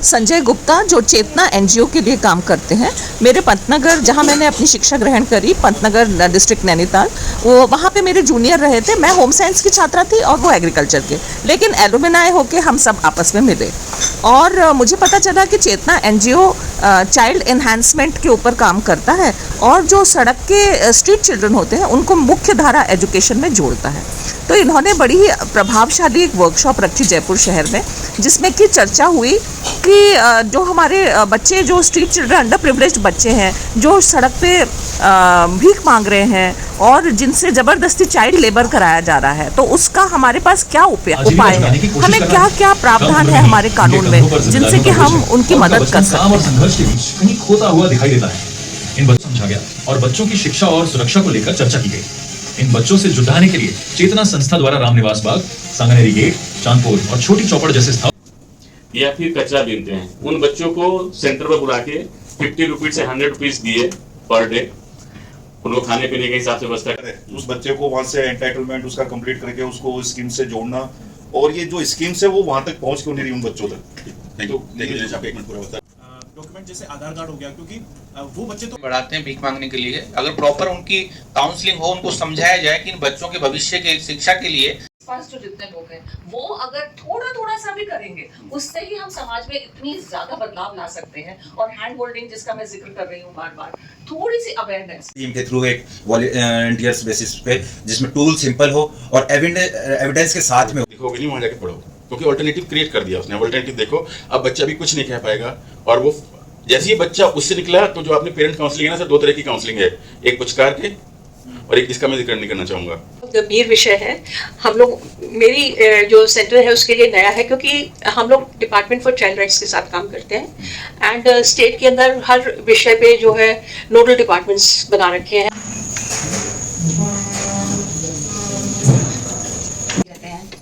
संजय गुप्ता जो चेतना एनजीओ के लिए काम करते हैं। मेरे पंतनगर, जहां मैंने अपनी शिक्षा ग्रहण करी, पंतनगर डिस्ट्रिक्ट नैनीताल, वो वहां पे मेरे जूनियर रहे थे। मैं होम साइंस की छात्रा थी और वो एग्रीकल्चर के, लेकिन एलुमनाई होके हम सब आपस में मिले और मुझे पता चला कि चेतना एनजीओ चाइल्ड एनहांसमेंट के ऊपर काम करता है और जो सड़क के स्ट्रीट चिल्ड्रन होते हैं उनको मुख्य धारा एजुकेशन में जोड़ता है। तो इन्होंने बड़ी ही प्रभावशाली एक वर्कशॉप रखी जयपुर शहर में, जिसमें कि चर्चा हुई कि जो हमारे बच्चे, जो स्ट्रीट चिल्ड्रन, अंडर प्रिविलेज्ड बच्चे हैं, जो सड़क पे भीख मांग रहे हैं और जिनसे ज़बरदस्ती चाइल्ड लेबर कराया जा रहा है, तो उसका हमारे पास क्या उपाय है, हमें क्या क्या प्रावधान है हमारे कानून में जिनसे कि हम उनकी मदद कर सकते हैं। संघर्ष के बीच कहीं खोता हुआ दिखाई देता है। इन बच्चों समझा गया और बच्चों की शिक्षा और सुरक्षा को लेकर चर्चा की गई। इन बच्चों से जुटाने के लिए चेतना संस्था द्वारा रामनिवास बाग, सांगनेरी गेट, चांदपुर और छोटी चौपड़ जैसे स्थान या फिर कचरा बीनते हैं, उन बच्चों को सेंटर पर बुला के 50 रुपीज से 100 रुपीज दिए पर डे, उनको खाने पीने के हिसाब से व्यवस्था करें। उस बच्चे को वहां से एंटाइटलमेंट उसका कंप्लीट करके उसको स्कीम से जोड़ना, और ये जो स्कीम से वो वहां तक पहुंच क्यों नहीं रही उन बच्चों तक। डॉक्यूमेंट जैसे आधार कार्ड हो गया, क्योंकि वो बच्चे तो बढ़ाते हैं भीख मांगने के लिए। अगर प्रॉपर उनकी काउंसलिंग हो, उनको समझाया जाए कि इन बच्चों के भविष्य के शिक्षा के लिए जो जितने लोग हैं वो अगर थोड़ा थोड़ा सा भी करेंगे, उससे ही हम समाज में इतनी ज्यादा बदलाव ला सकते हैं। और हैंड होल्डिंग, जिसका मैं जिक्र कर रही हूँ बार बार, थोड़ी सी अवेयरनेस टीम के थ्रू एक वॉलंटियर्स बेसिस पे, जिसमें टूल सिंपल हो और एविडेंस के साथ में लिखोगे नहीं, वहां जाके पढ़ो, क्योंकि ऑल्टरनेटिव क्रिएट कर दिया उसने। ऑल्टरनेटिव देखो, अब बच्चा भी कुछ नहीं कह पाएगा, और वो जैसे ही बच्चा उससे निकला तो जो आपने पेरेंट काउंसलिंग है ना सर, दो तरह की काउंसलिंग है, एक पुचकार के और एक जिसका मैं जिक्र नहीं करना चाहूंगा। गंभीर विषय है। हम लोग, मेरी जो सेंटर है उसके लिए नया है, क्योंकि हम लोग डिपार्टमेंट फॉर चाइल्ड राइट्स के साथ काम करते हैं एंड स्टेट के अंदर हर विषय पे जो है नोडल डिपार्टमेंट्स बना रखे हैं।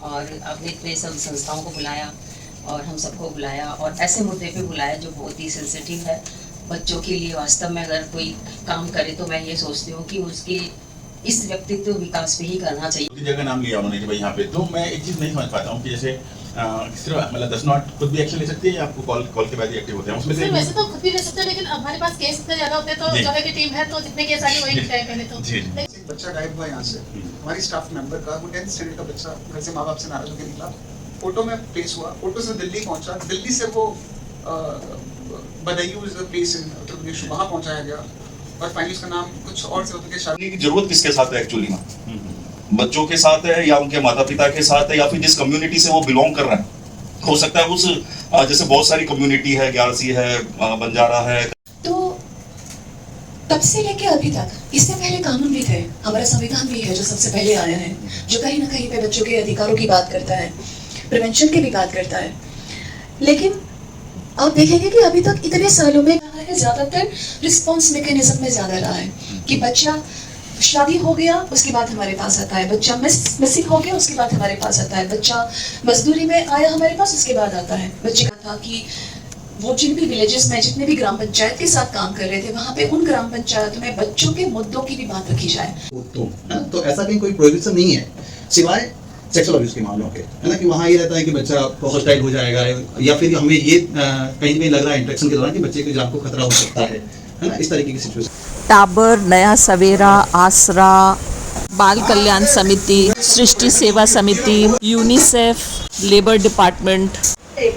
और अपने इतने सब संस्थाओं को बुलाया और हम सबको बुलाया और ऐसे मुद्दे पे बुलाया जो बहुत ही सेंसिटिव है बच्चों के लिए। वास्तव में अगर कोई काम करे तो मैं ये सोचती हूँ कि उसके इस व्यक्तित्व विकास पे ही करना चाहिए। किसी जगह नाम लिया उन्होंने कि भाई यहाँ पे, तो मैं एक चीज नहीं समझ पाता हूँ कि जैसे सिर्फ मतलब 10 नॉट खुद भी एक्शन ले सकती है या आपको कॉल के बाद ही एक्टिव होते हैं उसमें से? वैसे तो खुद भी ले सकते हैं, लेकिन हमारे पास केस इतने ज्यादा होते हैं तो जगह की टीम है तो जितने केस आगे वही निपटाए पहले तो। बच्चा गायब हुआ यहाँ से, हमारी स्टाफ मेंबर का, वो 10th स्टैंडर्ड का बच्चा घर से माँ बाप से नाराज होकर निकला, ऑटो में प्लेस हुआ, ऑटो से दिल्ली पहुंचा, दिल्ली से वो Badaun is the place in Uttar Pradesh, वहां पहुंचाया गया और फाइनली उसका नाम कुछ और से होता है। शादी की जरूरत किसके साथ है एक्चुअली में? बच्चों के साथ है या उनके माता पिता के साथ है या फिर जिस कम्युनिटी से वो बिलोंग कर रहे हैं। हो सकता है उस जैसे बहुत सारी कम्युनिटी है, ग्यारसी है, बंजारा है, तो तब से लेके अभी तक, इससे पहले कानून भी थे, हमारा संविधान भी है जो सबसे पहले आया है, जो कहीं ना कहीं पे बच्चों के अधिकारों की बात करता है, प्रिवेंशन की भी बात करता है। लेकिन आप देखेंगे कि अभी तक इतने सालों में ज्यादातर रिस्पॉन्स मैकेनिज्म में ज्यादा रहा है कि बच्चा शादी हो गया उसके बाद हमारे पास आता है, बच्चा मिसिंग हो गया उसके बाद हमारे पास आता है, बच्चा मजदूरी में आया हमारे पास उसके बाद आता है। बच्चे का था कि वो जिन भी विलेजेस में, जितने भी ग्राम पंचायत के साथ काम कर रहे थे, वहाँ पे उन ग्राम पंचायतों में बच्चों के मुद्दों की भी बात रखी जाए। तो ऐसा कहीं कोई प्रोहिबिशन नहीं है सिवाय सेक्सुअल अब्यूज के मामलों के, है ना, कि वहाँ ये रहता है कि बच्चा हॉस्टाइल हो जाएगा या फिर हमें ये कहीं कहीं लग रहा है इंटरेक्शन के दौरान कि बच्चे की जान को खतरा हो सकता है ना, इस तरीके की सिचुएशन। टाबर, नया सवेरा, आसरा, बाल कल्याण समिति, सृष्टि सेवा समिति, UNICEF, labour department,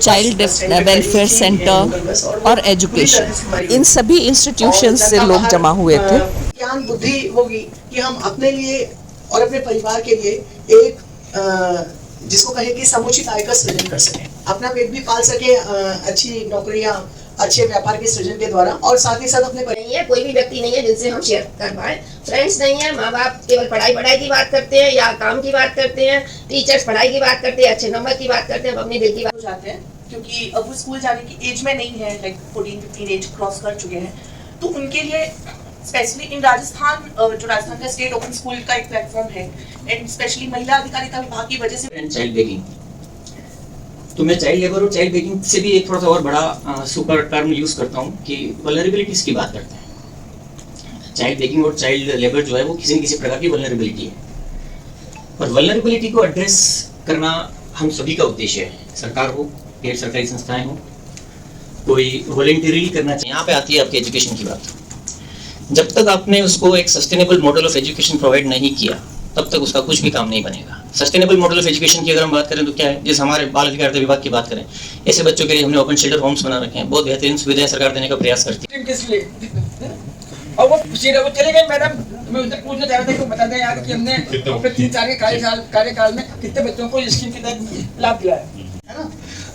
child welfare centre और एजुकेशन, इन सभी इंस्टीट्यूशंस से लोग जमा हुए थे। ज्ञान बुद्धि होगी कि हम अपने लिए और अपने परिवार के लिए एक जिसको कहे कि समुचित आय का सृजन कर सकें, अपना पेट भी पाल सके, अच्छी नौकरियां, अच्छे व्यापार के सृजन के द्वारा, और साथ ही साथ अपने नहीं है, कोई भी व्यक्ति नहीं है जिनसे हम शेयर कर पाए, फ्रेंड्स नहीं है, माँ बाप केवल पढ़ाई की बात करते हैं या काम की बात करते हैं, टीचर्स पढ़ाई की बात करते हैं, अच्छे नंबर की बात करते हैं, हम अपने दिल की बात हो जाते हैं, क्योंकि अब वो स्कूल जाने की एज में नहीं है, लाइक 14-15 एज क्रॉस कर चुके हैं। तो उनके लिए स्पेशली इन राजस्थान, जो राजस्थान का स्टेट ओपन स्कूल का एक प्लेटफॉर्म है, एंड स्पेशली महिला अधिकारिता विभाग की वजह से चाइल्ड बेगिंग, तो मैं चाइल्ड लेबर और चाइल्ड बेगिंग से भी एक थोड़ा सा और बड़ा सुपर टर्म यूज करता हूँ कि वल्नरेबिलिटीज की बात करते हैं। चाइल्ड बेगिंग और चाइल्ड लेबर जो है वो किसी न किसी प्रकार की वल्नरेबिलिटी है, और वल्नरेबिलिटी को एड्रेस करना हम सभी का उद्देश्य है, सरकार हो, गैर सरकारी संस्थाएं हो, कोई वॉलंटियरली करना चाहिए। यहाँ पे आती है आपकी एजुकेशन की बात। जब तक आपने उसको एक sustainable model of education provide नहीं किया तब तक उसका कुछ भी काम नहीं बनेगा। सस्टेनेबल मॉडल ऑफ एजुकेशन की अगर हम बात करें तो क्या है, जैसे हमारे बाल अधिकार विभाग की बात करें, ऐसे बच्चों के लिए हमने ओपन शेल्टर होम्स बना रखे हैं, बहुत बेहतरीन सुविधाएं सरकार देने का प्रयास करती है। और वो चले गए मैडम, मैं उनसे पूछना चाह रहा था कि बता दें यार कि हमने अपने 3 साल के कार्यकाल में कितने बच्चों को इस स्कीम के तहत लाभ दिलाया है ना।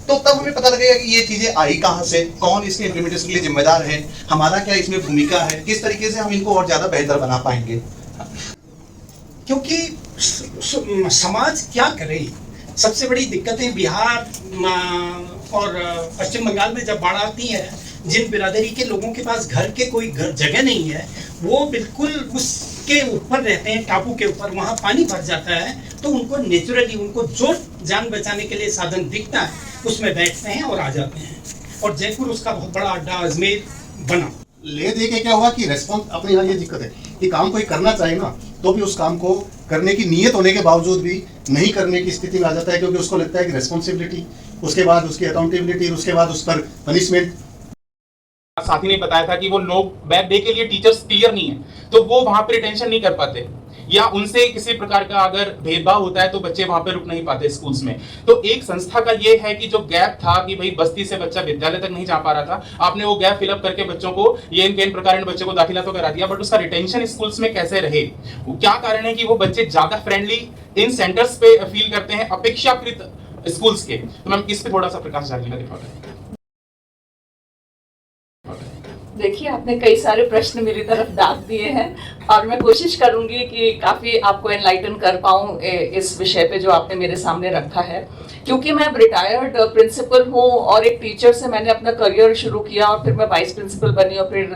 तो तब हमें पता लगेगा कि ये चीजें आई कहाँ से, कौन इसके इम्प्लीमेंटेशन के लिए जिम्मेदार है, हमारा क्या इसमें भूमिका है, किस तरीके से हम इनको और ज्यादा बेहतर बना पाएंगे। क्योंकि समाज क्या करे, सबसे बड़ी दिक्कतें बिहार और पश्चिम बंगाल में जब बाढ़ आती है, जिन बिरादरी के लोगों के पास घर के कोई जगह नहीं है, वो बिल्कुल उसके ऊपर रहते हैं, टापू के ऊपर, वहाँ पानी भर जाता है तो उनको नेचुरली, उनको जो जान बचाने के लिए साधन दिखता है उसमें बैठते हैं और आ जाते हैं। और जयपुर उसका बहुत बड़ा अड्डा अजमेर बना। ले दे के क्या हुआ कि रेस्पॉन्स, अपने यहाँ ये दिक्कत है कि काम कोई करना चाहे ना तो भी उस काम को करने की नीयत होने के बावजूद भी नहीं करने की स्थिति में आ जाता है, क्योंकि उसको लगता है कि रेस्पॉन्सिबिलिटी, उसके बाद उसकी अकाउंटेबिलिटी, उसके बाद उस पर पनिशमेंट। साथी ने बताया था कि वो लोग बैक डे के लिए टीचर्स क्लियर नहीं है, तो वो वहां पर रिटेंशन नहीं कर पाते, या उनसे किसी प्रकार का अगर भेदभाव होता है तो बच्चे वहां पे रुक नहीं पाते स्कूल्स में। तो एक संस्था का ये है कि जो गैप था कि भाई बस्ती से बच्चा विद्यालय तक नहीं जा पा रहा था, आपने वो गैप फिलअप करके बच्चों को ये इन प्रकार बच्चों को दाखिला तो करा दिया, बट उसका रिटेंशन स्कूल्स में कैसे रहे, क्या कारण है कि वो बच्चे ज्यादा फ्रेंडली इन सेंटर्स पे फील करते हैं अपेक्षाकृत स्कूल्स के। तो मैम इस पे थोड़ा सा प्रकाश डालने का दिखा। देखिए, आपने कई सारे प्रश्न मेरी तरफ दाग दिए हैं और मैं कोशिश करूंगी कि काफ़ी आपको एनलाइटन कर पाऊँ इस विषय पे जो आपने मेरे सामने रखा है। क्योंकि मैं रिटायर्ड प्रिंसिपल हूँ और एक टीचर से मैंने अपना करियर शुरू किया और फिर मैं वाइस प्रिंसिपल बनी और फिर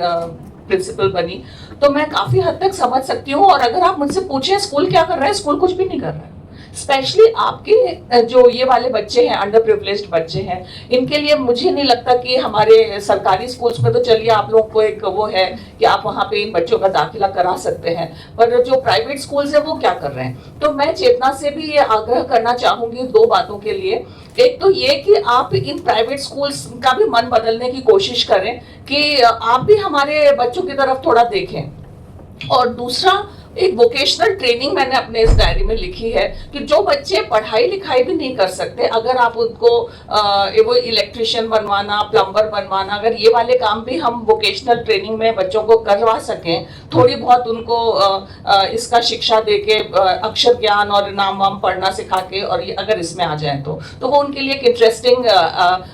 प्रिंसिपल बनी, तो मैं काफ़ी हद तक समझ सकती हूँ। और अगर आप मुझसे पूछें स्कूल क्या कर रहा है, स्कूल कुछ भी नहीं कर रहा है। स्पेशली आपके जो ये वाले बच्चे हैं, अंडर प्रिविलेज्ड बच्चे हैं, इनके लिए मुझे नहीं लगता कि हमारे सरकारी स्कूल्स में तो चलिए आप लोग को एक वो है कि आप वहाँ पे इन बच्चों का दाखिला करा सकते हैं, पर जो प्राइवेट स्कूल्स है वो क्या कर रहे हैं। तो मैं चेतना से भी ये आग्रह करना चाहूंगी 2 बातों के लिए। एक तो ये कि आप इन प्राइवेट स्कूल्स का भी मन बदलने की कोशिश करें कि आप भी हमारे बच्चों की तरफ थोड़ा देखें। और दूसरा, एक वोकेशनल ट्रेनिंग मैंने अपने इस डायरी में लिखी है कि जो बच्चे पढ़ाई लिखाई भी नहीं कर सकते, अगर आप उनको वो इलेक्ट्रिशियन बनवाना, प्लम्बर बनवाना, अगर ये वाले काम भी हम वोकेशनल ट्रेनिंग में बच्चों को करवा सकें, थोड़ी बहुत उनको इसका शिक्षा देके अक्षर ज्ञान और नाम वाम पढ़ना सिखा के, और ये अगर इसमें आ जाए तो वो उनके लिए एक इंटरेस्टिंग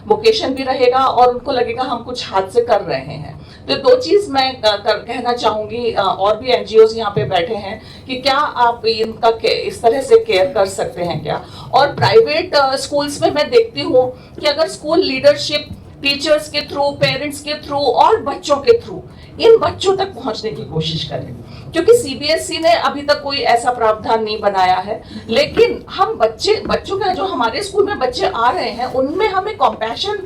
वोकेशन भी रहेगा और उनको लगेगा हम कुछ हाथ से कर रहे हैं। तो 2 चीज मैं कहना चाहूंगी, और भी एनजीओज यहाँ पे बैठे हैं, कि क्या आप इनका इस तरह से केयर कर सकते हैं क्या। और प्राइवेट स्कूल्स में मैं देखती हूँ कि अगर स्कूल लीडरशिप टीचर्स के थ्रू, पेरेंट्स के थ्रू और बच्चों के थ्रू इन बच्चों तक पहुंचने की कोशिश करें, क्योंकि सीबीएसई ने अभी तक कोई ऐसा प्रावधान नहीं बनाया है, लेकिन हम बच्चों का जो हमारे स्कूल में बच्चे आ रहे हैं उनमें हमें कॉम्पैशन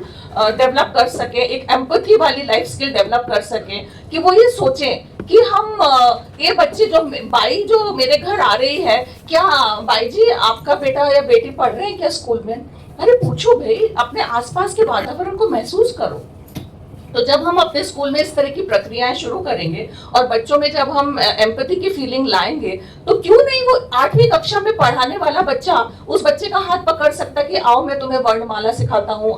डेवलप कर सके, एक एम्पैथी वाली लाइफ स्किल डेवलप कर सके कि वो ये सोचें कि हम ये बच्चे जो बाई जो मेरे घर आ रही है, क्या बाई जी आपका बेटा या बेटी पढ़ रहे हैं क्या स्कूल में? अरे पूछो भाई, अपने आसपास के वातावरण को महसूस करो। तो जब हम अपने स्कूल में इस तरह की प्रक्रियाएं शुरू करेंगे और बच्चों में जब हम एम्पैथी की फीलिंग लाएंगे, तो क्यों नहीं वो 8वीं कक्षा में पढ़ाने वाला बच्चा उस बच्चे का हाथ पकड़ सकता कि आओ मैं तुम्हें वर्णमाला सिखाता हूँ,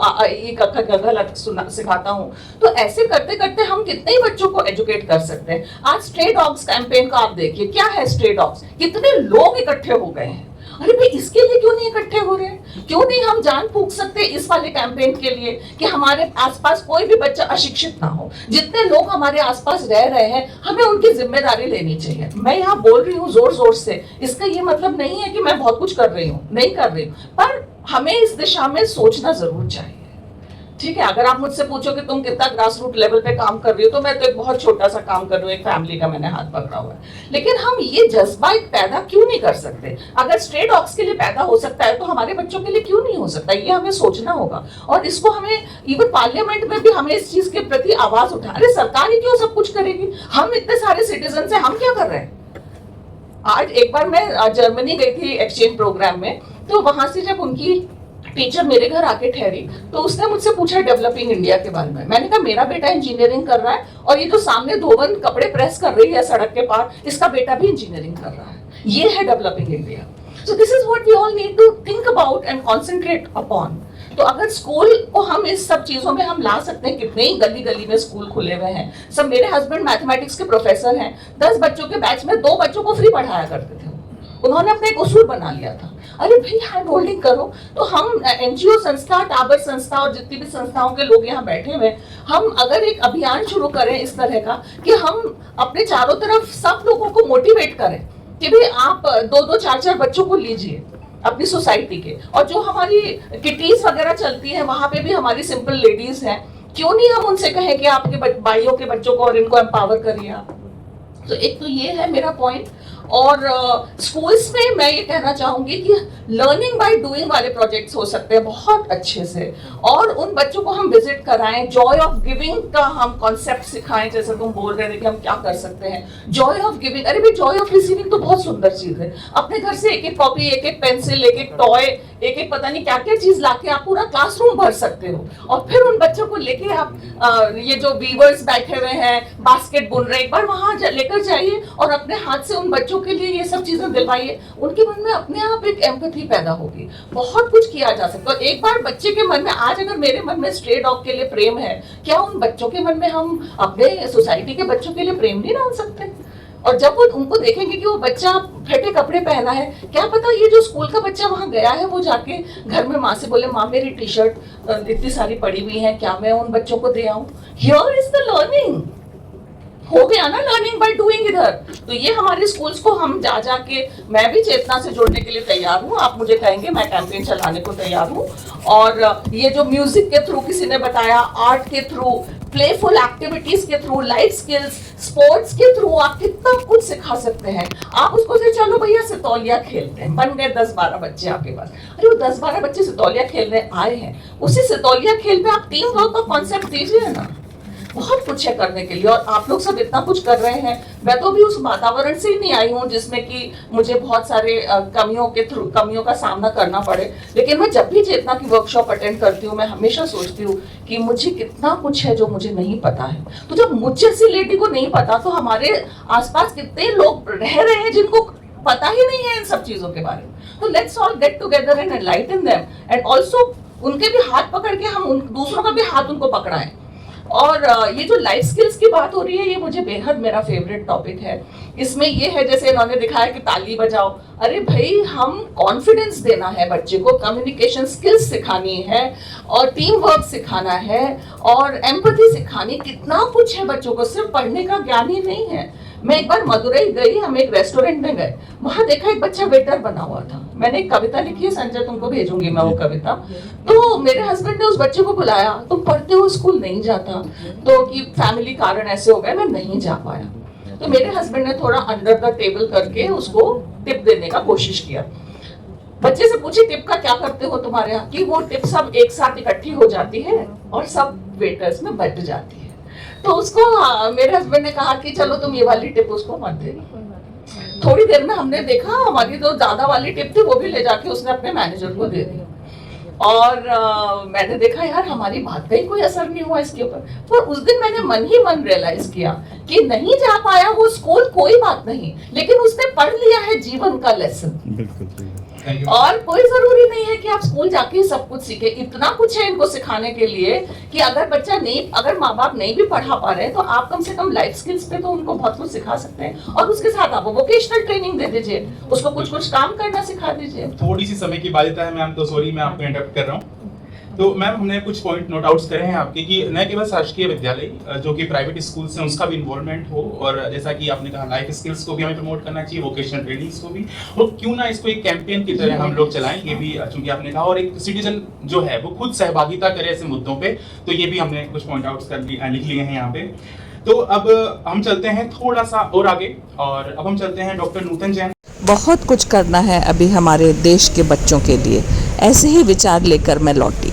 सिखाता हूँ। तो ऐसे करते करते हम कितने ही बच्चों को एजुकेट कर सकते हैं। आज स्ट्रे डॉग्स कैंपेन का आप देखिए, क्या है स्ट्रे डॉग्स, कितने लोग इकट्ठे हो गए हैं। अरे भाई, इसके लिए क्यों नहीं इकट्ठे हो रहे हैं? क्यों नहीं हम जान फूंक सकते इस वाले कैंपेन के लिए कि हमारे आसपास कोई भी बच्चा अशिक्षित ना हो। जितने लोग हमारे आसपास रह रहे हैं, हमें उनकी जिम्मेदारी लेनी चाहिए। मैं यहाँ बोल रही हूँ जोर जोर से, इसका ये मतलब नहीं है कि मैं बहुत कुछ कर रही हूँ, नहीं कर रही हूँ, पर हमें इस दिशा में सोचना जरूर चाहिए। ठीक है, अगर आप मुझसे पूछो कि तुम कितना ग्रास रूट लेवल पे काम कर रही हो, तो मैं तो एक बहुत छोटा सा काम कर रही हूँ, एक फैमिली का मैंने हाथ पकड़ा हुआ है। लेकिन हम ये जज्बा पैदा क्यों नहीं कर सकते? अगर स्ट्रे डॉग्स के लिए पैदा हो सकता है तो हमारे बच्चों के लिए क्यों नहीं हो सकता? ये हमें सोचना होगा और इसको हमें इवन पार्लियामेंट में भी हमें इस चीज के प्रति आवाज उठा। अरे सरकार ही क्यों सब कुछ करेगी? हम इतने सारे सिटीजन है, हम क्या कर रहे हैं? आज एक बार मैं जर्मनी गई थी एक्सचेंज प्रोग्राम में, तो वहां से जब उनकी टीचर मेरे घर आके ठहरी तो उसने मुझसे पूछा डेवलपिंग इंडिया के बारे में। मैंने कहा मेरा बेटा इंजीनियरिंग कर रहा है और ये जो सामने धोबन कपड़े प्रेस कर रही है सड़क के पार, इसका बेटा भी इंजीनियरिंग कर रहा है। ये है developing India. So this is what we all need to think about and concentrate upon. तो अगर स्कूल को हम इस सब चीजों में हम ला सकते हैं, कितने ही गली गली में स्कूल खुले हुए हैं सब। मेरे हस्बैंड मैथमेटिक्स के प्रोफेसर हैं, 10 बच्चों के बैच में 2 बच्चों को फ्री पढ़ाया करते थे। उन्होंने अपना एक उसूल बना लिया था, अरे भाई हैंड होल्डिंग करो। तो हम एनजीओ संस्था, टाबर संस्था और जितनी भी संस्थाओं के लोग यहाँ बैठे हुए, हम अगर एक अभियान शुरू करें इस तरह का कि हम अपने चारों तरफ सब लोगों को मोटिवेट करें कि भाई आप 2-2, 4-4 बच्चों को लीजिए अपनी सोसाइटी के। और जो हमारी किटीज वगैरह चलती है वहां पे भी हमारी सिंपल लेडीज हैं, क्यों नहीं हम उनसे कहें कि आपके भाइयों के बच्चों को और इनको एम्पावर करिए आप। तो एक तो ये है मेरा पॉइंट। और स्कूल्स में मैं ये कहना चाहूंगी कि लर्निंग बाय डूइंग वाले प्रोजेक्ट्स हो सकते हैं बहुत अच्छे से, और उन बच्चों को हम विजिट कराएं, जॉय ऑफ गिविंग का हम कॉन्सेप्ट सिखाएं। जैसे तुम बोल रहे थे कि हम क्या कर सकते हैं, जॉय ऑफ गिविंग। अरे भाई जॉय ऑफ रिसीविंग तो बहुत सुंदर चीज है। अपने घर से एक एक कॉपी, एक एक पेंसिल, एक एक टॉय, एक एक पता नहीं क्या क्या चीज लाके आप पूरा क्लासरूम भर सकते हो। और फिर उन बच्चों को लेके आप ये जो वीवर्स बैठे हुए हैं, बास्केट बुन रहे, एक बार वहां लेकर जाइए और अपने हाथ से उन बच्चों के लिए ये सब चीजें दिलवाइए। उनके मन में अपने आप एक एम्पैथी पैदा होगी। बहुत कुछ किया जा सकता है। एक बार बच्चे के मन में, आज अगर मेरे मन में स्ट्रे डॉग के लिए प्रेम है, क्या उन बच्चों के मन में हम अपने सोसाइटी के बच्चों के लिए प्रेम नहीं डाल सकते? और जब वो उनको देखेंगे कि वो बच्चा फटे कपड़े पहना है, क्या पता ये जो स्कूल का बच्चा वहां गया है वो जाके घर में माँ से बोले, माँ मेरी टी शर्ट इतनी सारी पड़ी हुई है, क्या मैं उन बच्चों को दे आऊं? Here is the learning. हो गया ना लर्निंग बाय डूइंग इधर। तो ये हमारे स्कूल्स को हम जा जाके, मैं भी चेतना से जुड़ने के लिए तैयार हूँ। आप मुझे कहेंगे मैं कैंपेन चलाने को तैयार हूँ। और ये जो म्यूजिक के थ्रू किसी ने बताया, आर्ट के थ्रू, प्लेफुल एक्टिविटीज के थ्रू, लाइफ स्किल्स, स्पोर्ट्स के थ्रू आप कितना कुछ सिखा सकते हैं। आप उसको से चलो भैया सितौलिया खेलते हैं, बन गए 10-12 बच्चे आपके पास। अरे वो 10-12 बच्चे सितौलिया खेलने आए हैं, उसी सितौलिया खेल में आप टीम वर्क का कॉन्सेप्ट दीजिए ना। बहुत कुछ है करने के लिए और आप लोग सब इतना कुछ कर रहे हैं। मैं तो भी उस वातावरण से ही नहीं आई हूँ जिसमें कि मुझे बहुत सारे कमियों का सामना करना पड़े। लेकिन मैं जब भी चेतना की वर्कशॉप अटेंड करती हूँ, मैं हमेशा सोचती हूँ कि मुझे कितना कुछ है जो मुझे नहीं पता है। तो जब मुझ जैसी लेडी को नहीं पता, तो हमारे आसपास कितने लोग रह रहे हैं जिनको पता ही नहीं है इन सब चीजों के बारे में। तो let's all get together and enlighten them, and also उनके भी हाथ पकड़ के हम दूसरों का भी हाथ उनको पकड़ाएं। और ये जो लाइफ स्किल्स की बात हो रही है, ये मुझे बेहद मेरा फेवरेट टॉपिक है। इसमें ये है, जैसे इन्होंने दिखाया कि ताली बजाओ। अरे भाई, हम कॉन्फिडेंस देना है बच्चे को, कम्युनिकेशन स्किल्स सिखानी है और टीम वर्क सिखाना है और एम्पैथी सिखानी। कितना कुछ है बच्चों को, सिर्फ पढ़ने का ज्ञान ही नहीं है। मैं एक बार मदुरई गई, हम एक रेस्टोरेंट में गए, वहां देखा एक बच्चा वेटर बना हुआ था। मैंने एक कविता लिखी है, संजय तुमको भेजूंगी मैं वो कविता। तो मेरे हस्बैंड ने उस बच्चे को बुलाया, तुम पढ़ते हो, स्कूल नहीं जाता? तो कि फैमिली कारण ऐसे हो गए, मैं नहीं जा पाया। तो मेरे हस्बैंड ने थोड़ा अंडर द टेबल करके उसको टिप देने का कोशिश किया। बच्चे से पूछे टिप का क्या करते हो तुम्हारे यहाँ? कि वो टिप सब एक साथ इकट्ठी हो जाती है और सब वेटर्स में बट जाती है। तो उसको मेरे हस्बैंड ने कहा कि चलो तुम ये वाली टिप उसको मत देना। थोड़ी देर में हमने देखा हमारी जो ज्यादा वाली टिप थी वो भी ले जाके उसने अपने मैनेजर को दे दी। और मैंने देखा यार हमारी बात का ही कोई असर नहीं हुआ इसके ऊपर। पर उस दिन मैंने मन ही मन रियलाइज किया कि नहीं जा पाया वो स्कूल, कोई बात नहीं, लेकिन उसने पढ़ लिया है जीवन का लेसन। और कोई जरूरी नहीं है कि आप स्कूल जाके सब कुछ सीखे। इतना कुछ है इनको सिखाने के लिए कि अगर माँ बाप नहीं भी पढ़ा पा रहे हैं तो आप कम से कम लाइफ स्किल्स पे तो उनको बहुत कुछ सिखा सकते हैं। और उसके साथ आप वोकेशनल ट्रेनिंग दे दीजिए, उसको कुछ कुछ काम करना सिखा दीजिए। थोड़ी सी समय की बाध्यता है मैम, तो सॉरी मैं आपको इंटरप्ट कर रहा हूँ। तो मैम हमने कुछ पॉइंट नोट आउट्स करे हैं आपके कि न केवल शासकीय विद्यालय जो कि प्राइवेट स्कूल्स हैं उसका भी इन्वॉल्वमेंट हो, और जैसा कि आपने कहा लाइफ स्किल्स को भी हमें प्रमोट करना चाहिए, वोकेशनल ट्रेनिंग्स को भी, और क्यों ना इसको एक कैंपेन की तरह हम लोग चलाएं, ये भी चूंकि आपने कहा, और एक सिटीजन जो है वो खुद सहभागिता करे ऐसे मुद्दों पे, तो ये भी हमने कुछ पॉइंट आउट्स कर लिख लिए हैं यहाँ पे। तो अब हम चलते हैं थोड़ा सा और आगे, और अब हम चलते हैं डॉक्टर नूतन जैन। बहुत कुछ करना है अभी हमारे देश के बच्चों के लिए, ऐसे ही विचार लेकर मैं लौटी।